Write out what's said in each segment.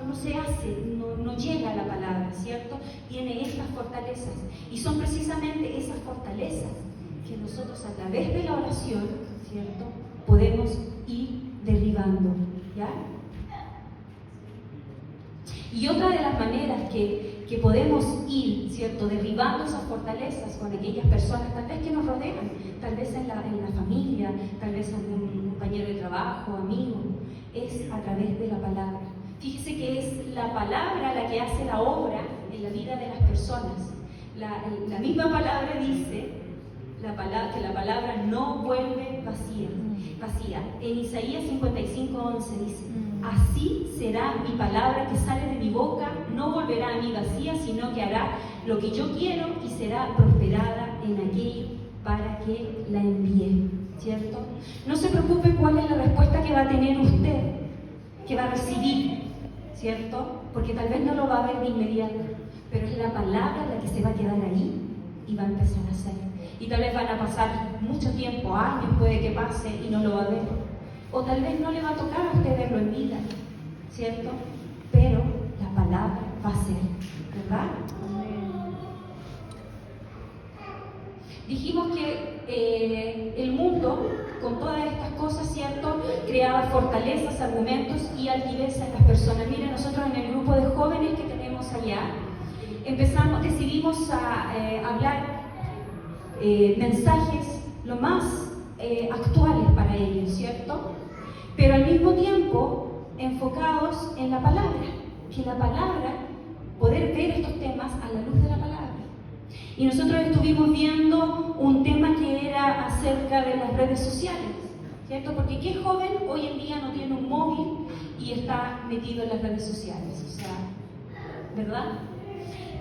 no se hace, no llega a la palabra, ¿cierto? Tiene estas fortalezas. Y son precisamente esas fortalezas que nosotros a través de la oración, ¿cierto?, podemos ir derribando, ¿ya? Y otra de las maneras que podemos ir, ¿cierto?, derribando esas fortalezas con aquellas personas, tal vez que nos rodean, tal vez en la familia, tal vez algún compañero de trabajo, amigo, es a través de la palabra. Fíjese que es la palabra la que hace la obra en la vida de las personas. La misma palabra dice que la palabra no vuelve vacía. En Isaías 55:11 dice: así será mi palabra que sale de mi boca, no volverá a mí vacía, sino que hará lo que yo quiero y será prosperada en aquello para que la envíe, ¿cierto? No se preocupe cuál es la respuesta que va a tener usted, que va a recibir, ¿cierto? Porque tal vez no lo va a ver de inmediato, pero es la palabra la que se va a quedar ahí y va a empezar a hacer. Y tal vez van a pasar mucho tiempo, años puede que pase y no lo va a ver. O tal vez no le va a tocar a usted verlo en vida, ¿cierto? Pero la palabra va a ser, ¿verdad? Dijimos que el mundo, con todas estas cosas, ¿cierto?, creaba fortalezas, argumentos y altivez en las personas. Miren, nosotros en el grupo de jóvenes que tenemos allá, decidimos hablar mensajes lo más actuales para ellos, ¿cierto? Pero al mismo tiempo enfocados en la palabra, que la palabra, poder ver estos temas a la luz de la palabra. Y nosotros estuvimos viendo un tema que era acerca de las redes sociales, ¿cierto? Porque ¿qué joven hoy en día no tiene un móvil y está metido en las redes sociales? O sea, ¿verdad?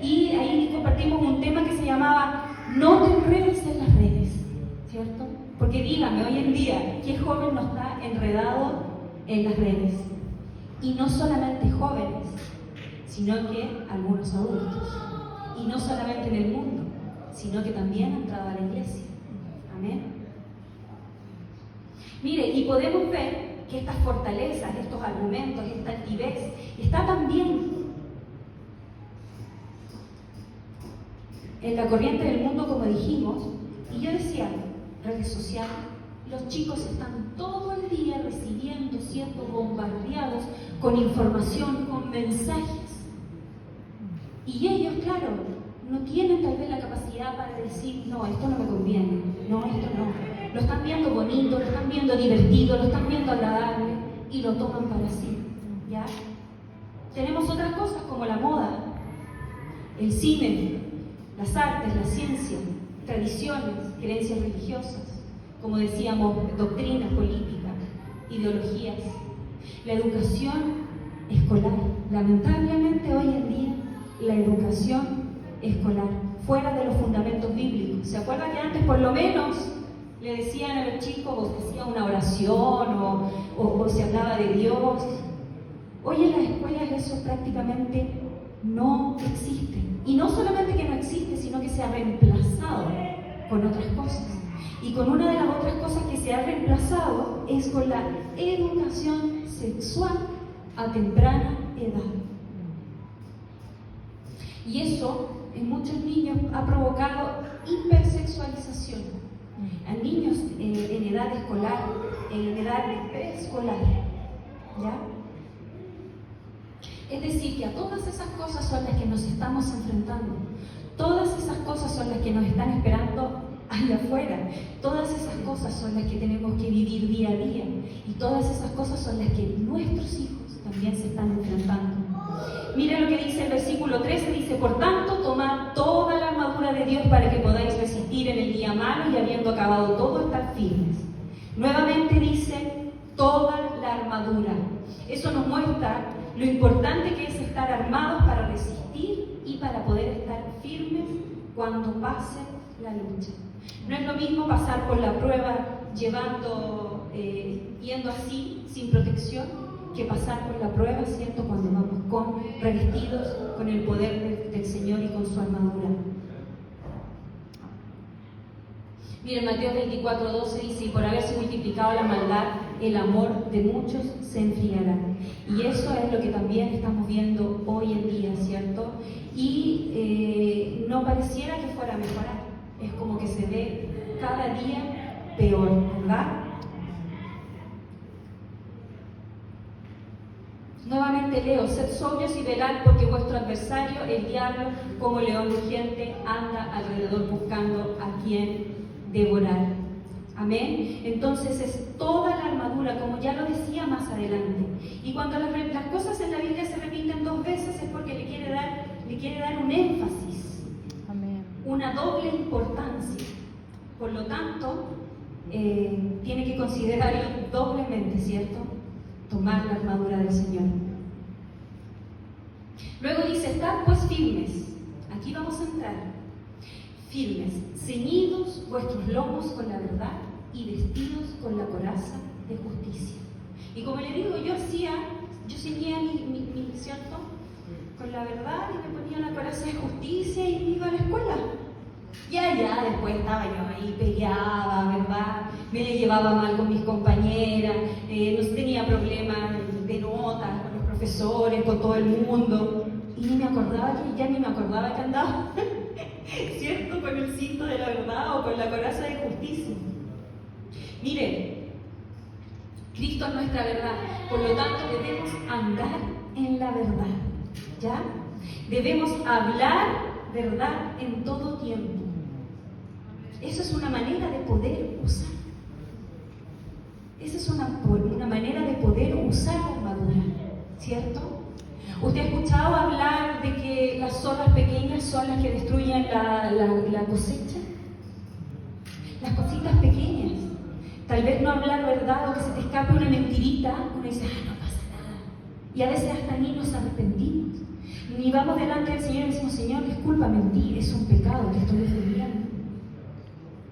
Y ahí compartimos un tema que se llamaba no te enredes en las redes, ¿cierto? Porque dígame, hoy en día, ¿qué joven no está enredado en las redes? Y no solamente jóvenes, sino que algunos adultos. Y no solamente en el mundo, sino que también ha entrado a la iglesia. Amén. Mire, y podemos ver que estas fortalezas, estos argumentos, esta altivez, está también en la corriente del mundo, como dijimos. Y yo decía, redes sociales, los chicos están todo el día recibiendo, siendo bombardeados con información, con mensajes. Y ellos, claro, no tienen tal vez la capacidad para decir, no, esto no me conviene, no, esto no. Lo están viendo bonito, lo están viendo divertido, lo están viendo agradable y lo toman para sí, ¿ya? Tenemos otras cosas como la moda, el cine, las artes, la ciencia, tradiciones, creencias religiosas, como decíamos, doctrinas políticas, ideologías, la educación escolar. Lamentablemente hoy en día la educación escolar, fuera de los fundamentos bíblicos. ¿Se acuerdan que antes por lo menos le decían a los chicos, o se hacía una oración, o se hablaba de Dios? Hoy en las escuelas eso prácticamente no existe. Y no solamente que no existe, sino que se ha reemplazado con otras cosas. Y con una de las otras cosas que se ha reemplazado es con la educación sexual a temprana edad. Y eso en muchos niños ha provocado hipersexualización. A niños en edad escolar, en edad de preescolar, ¿ya? Es decir, que a todas esas cosas son las que nos estamos enfrentando. Todas esas cosas son las que nos están esperando allá afuera. Todas esas cosas son las que tenemos que vivir día a día. Y todas esas cosas son las que nuestros hijos también se están enfrentando. Mira lo que dice el versículo 13, dice: por tanto, tomad toda la armadura de Dios para que podáis resistir en el día malo y habiendo acabado todo, estar firmes. Nuevamente dice, toda la armadura. Eso nos muestra lo importante que es estar armados para resistir y para poder estar firmes cuando pase la lucha. No es lo mismo pasar por la prueba yendo así, sin protección, que pasar por la prueba, ¿cierto?, cuando vamos revestidos con el poder del Señor y con su armadura. Miren, Mateo 24:12 dice: y por haberse multiplicado la maldad, el amor de muchos se enfriará. Y eso es lo que también estamos viendo hoy en día, ¿cierto? Y no pareciera que fuera a mejorar, es como que se ve cada día peor, ¿verdad? Nuevamente leo, sed sobrios y velad, porque vuestro adversario, el diablo, como león rugiente, anda alrededor buscando a quien devorar. Amén. Entonces es toda la armadura, como ya lo decía más adelante. Y cuando las cosas en la Biblia se repiten 2 veces es porque le quiere dar un énfasis, amén, una doble importancia. Por lo tanto, tiene que considerarlo doblemente, ¿cierto? Tomar la armadura del Señor. Luego dice, estad pues firmes. Aquí vamos a entrar. Firmes, ceñidos vuestros lomos con la verdad y vestidos con la coraza de justicia. Y como le digo, yo ceñía mi ¿cierto? Con la verdad y me ponía la coraza de justicia y iba a la escuela. Ya, después estaba yo ahí, peleaba, ¿verdad? Me le llevaba mal con mis compañeras, no tenía problemas de notas con los profesores, con todo el mundo. Y ya ni me acordaba que andaba, ¿cierto? Con el cinto de la verdad o con la coraza de justicia. Mire, Cristo es nuestra verdad, por lo tanto debemos andar en la verdad, ¿ya? Debemos hablar verdad en todo tiempo. Eso es una manera de poder usar. Esa es una manera de poder usar la armadura, ¿cierto? ¿Usted ha escuchado hablar de que las zorras pequeñas son las que destruyen la cosecha? Las cositas pequeñas. Tal vez no hablar verdad o que se te escape una mentirita, uno dice, no pasa nada. Y a veces hasta ni nos arrepentimos. Ni vamos delante del Señor y decimos, Señor, disculpa, mentir, es un pecado que estoy defendiendo.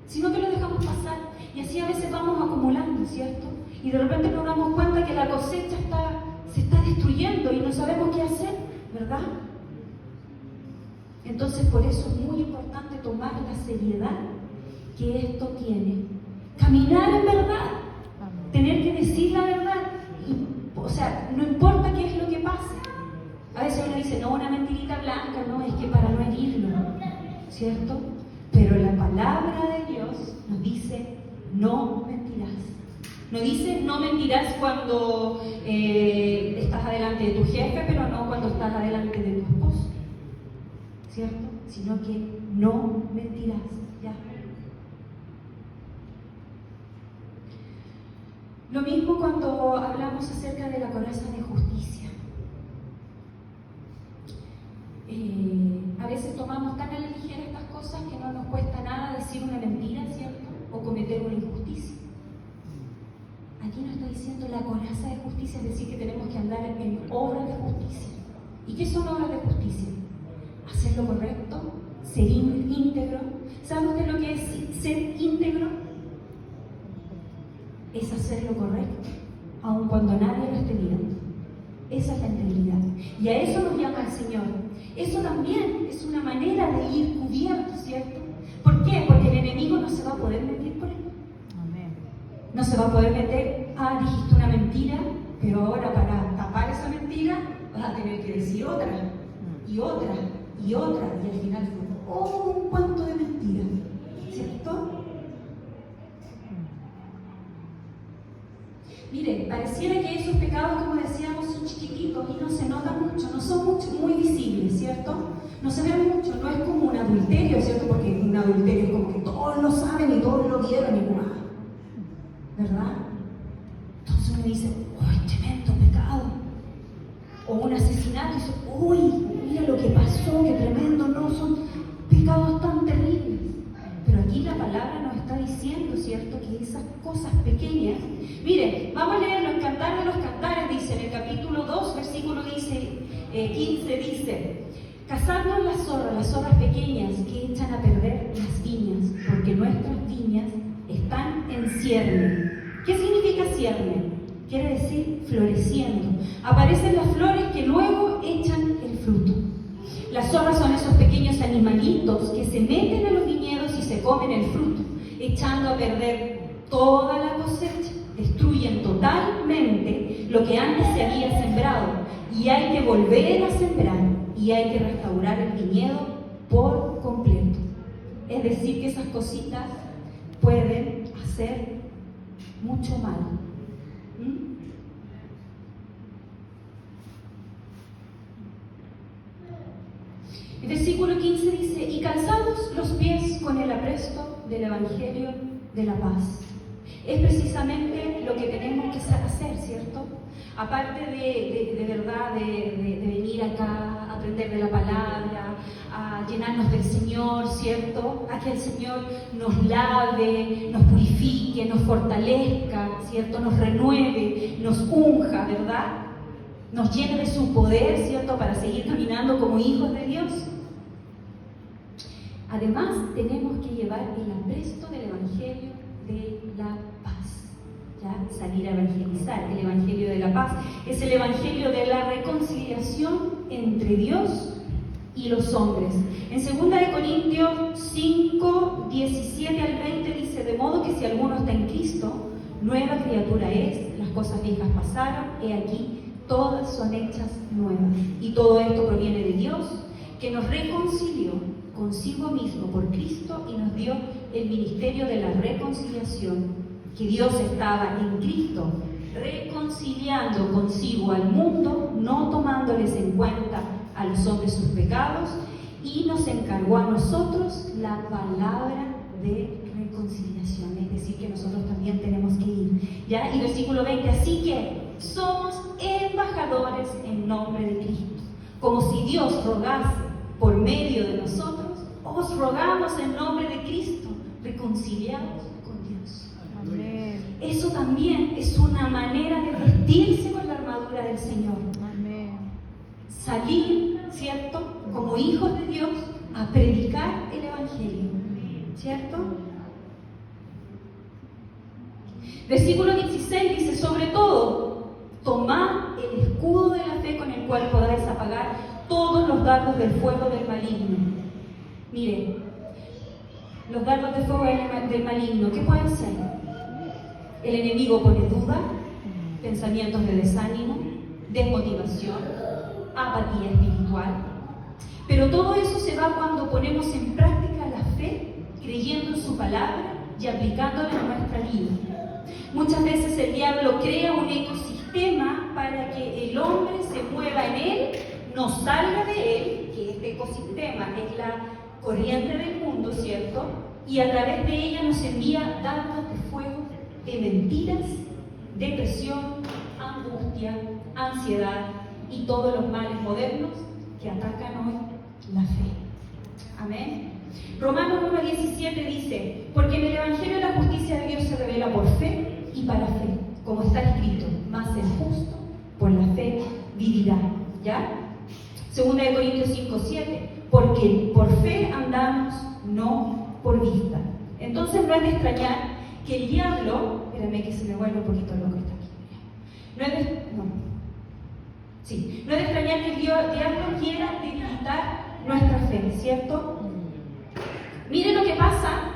Sino que lo dejamos pasar. Y así a veces vamos acumulando, ¿cierto? Y de repente nos damos cuenta que la cosecha se está destruyendo y no sabemos qué hacer, ¿verdad? Entonces por eso es muy importante tomar la seriedad que esto tiene. Caminar en verdad, tener que decir la verdad. O sea, no importa qué es lo que pase. A veces uno dice, no, una mentirita blanca, no, es que para no herirlo, ¿cierto? Pero la palabra de Dios nos dice, no mentirás. No dice, no mentirás cuando estás adelante de tu jefe, pero no cuando estás adelante de tu esposo, ¿cierto? Sino que no mentirás, ¿ya? Lo mismo cuando hablamos acerca de la coraza de justicia. A veces tomamos tan a la ligera estas cosas que no nos cuesta nada decir una mentira, ¿cierto? O cometer una injusticia. Aquí nos está diciendo la coraza de justicia, es decir, que tenemos que andar en obras de justicia. ¿Y qué son obras de justicia? Hacer lo correcto, ser íntegro. ¿Sabe usted lo que es ser íntegro? Es hacer lo correcto, aun cuando nadie lo esté viendo. Esa es la integridad. Y a eso nos llama el Señor. Eso también es una manera de ir cubierto, ¿cierto? ¿Por qué? Porque el enemigo no se va a poder meter por él. Amén. No se va a poder meter, dijiste una mentira, pero ahora para tapar esa mentira vas a tener que decir otra, y otra, y otra, y al final un cuento de mentiras, ¿cierto? Mire, pareciera que esos pecados, como decíamos, son chiquititos y no se notan mucho, no son muy visibles, ¿cierto? No se ven mucho, no es como un adulterio, ¿cierto? Porque un adulterio es como que todos lo saben y todos lo vieron y ¡guau! ¿Verdad? Entonces uno dice, ¡uy, tremendo pecado! O un asesinato y dice, ¡uy, mira lo que pasó, qué tremendo! No, son pecados tan terribles. Pero aquí la palabra nos está diciendo, ¿cierto?, que esas cosas pequeñas. Mire, vamos a leer los Cantares de los Cantares, dice en el capítulo 2, versículo 15, dice: cazadnos las zorras pequeñas que echan a perder las viñas, porque nuestras viñas están en cierne. ¿Qué significa cierne? Quiere decir floreciendo. Aparecen las flores que luego echan el fruto. Las zorras son esos pequeños animalitos que se meten a los viñedos y se comen el fruto, echando a perder toda la cosecha. destruyen totalmente lo que antes se había sembrado y hay que volver a sembrar y hay que restaurar el viñedo por completo. Es decir, que esas cositas pueden hacer mucho mal. El versículo 15 dice: y calzados los pies con el apresto del Evangelio de la paz. Es precisamente lo que tenemos que hacer, ¿cierto? Aparte de verdad, de venir acá, a aprender de la palabra, a llenarnos del Señor, ¿cierto? A que el Señor nos lave, nos purifique, nos fortalezca, ¿cierto? Nos renueve, nos unja, ¿verdad? Nos llene de su poder, ¿cierto? Para seguir caminando como hijos de Dios. Además, tenemos que llevar el apresto del Evangelio de la paz. Ya, salir a evangelizar. El Evangelio de la paz es el Evangelio de la reconciliación entre Dios y los hombres. En 2 Corintios 5, 17 al 20 dice: de modo que si alguno está en Cristo, nueva criatura es, las cosas viejas pasaron, he aquí, todas son hechas nuevas. Y todo esto proviene de Dios, que nos reconcilió consigo mismo por Cristo y nos dio el ministerio de la reconciliación, que Dios estaba en Cristo reconciliando consigo al mundo, no tomándoles en cuenta a los hombres sus pecados, y nos encargó a nosotros la palabra de reconciliación, es decir, que nosotros también tenemos que ir, ¿ya? Y versículo 20, así que somos embajadores en nombre de Cristo, como si Dios rogase por medio de nosotros. Os rogamos en nombre de Cristo, reconciliados con Dios. Amén. Eso también es una manera de vestirse con la armadura del Señor. Amén. Salir, ¿cierto?, como hijos de Dios, a predicar el Evangelio, ¿cierto? Versículo 16 dice: sobre todo, tomad el escudo de la fe con el cual podáis apagar todos los dardos del fuego del maligno. Miren, los dardos de fuego del maligno, ¿qué pueden ser? El enemigo pone duda, pensamientos de desánimo, desmotivación, apatía espiritual. Pero todo eso se va cuando ponemos en práctica la fe, creyendo en su palabra y aplicándola en nuestra vida. Muchas veces el diablo crea un ecosistema para que el hombre se mueva en él, no salga de él, que este ecosistema es la corriente del mundo, ¿cierto? Y a través de ella nos envía dardos de fuego, de mentiras, depresión, angustia, ansiedad y todos los males modernos que atacan hoy la fe. Amén. Romanos 1:17 dice: porque en el Evangelio la justicia de Dios se revela por fe y para fe, como está escrito: mas el justo por la fe vivirá. ¿Ya? 2 Corintios 5:7: porque por fe andamos, no por vista. Entonces no es de extrañar que el diablo, espérame que se me vuelve un poquito loco esta aquí. No es de extrañar que el diablo quiera debilitar nuestra fe, ¿cierto? Miren lo que pasa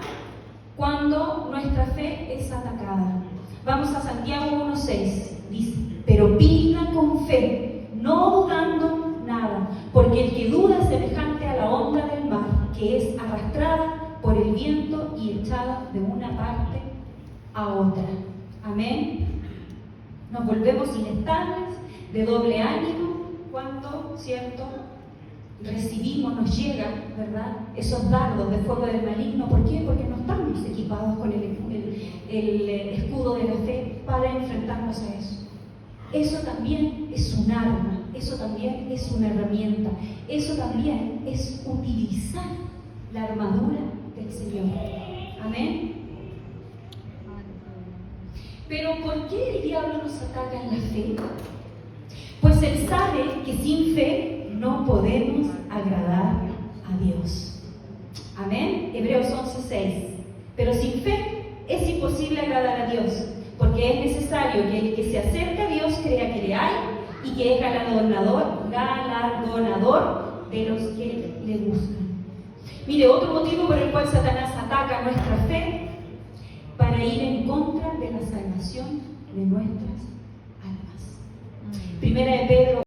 cuando nuestra fe es atacada. Vamos a Santiago 1:6, dice: pero pida con fe, no dudando nada, porque el que duda es semejante a la onda del mar, que es arrastrada por el viento y echada de una parte a otra. Amén. Nos volvemos inestables, de doble ánimo, cuando, ¿cierto?, recibimos, nos llegan, ¿verdad?, esos dardos de fuego del maligno. ¿Por qué? Porque no estamos equipados con el escudo de la fe para enfrentarnos a eso. Eso también es un arma, eso también es una herramienta, eso también es utilizar la armadura del Señor. Amén. Pero ¿por qué el diablo nos ataca en la fe? Pues él sabe que sin fe no podemos agradar a Dios. Amén. Hebreos 11:6. Pero sin fe es imposible agradar a Dios, porque es necesario que el que se acerque a Dios crea que le hay y que es galardonador de los que le buscan. Mire, otro motivo por el cual Satanás ataca nuestra fe, para para ir en contra de la salvación de nuestras almas. Primera de Pedro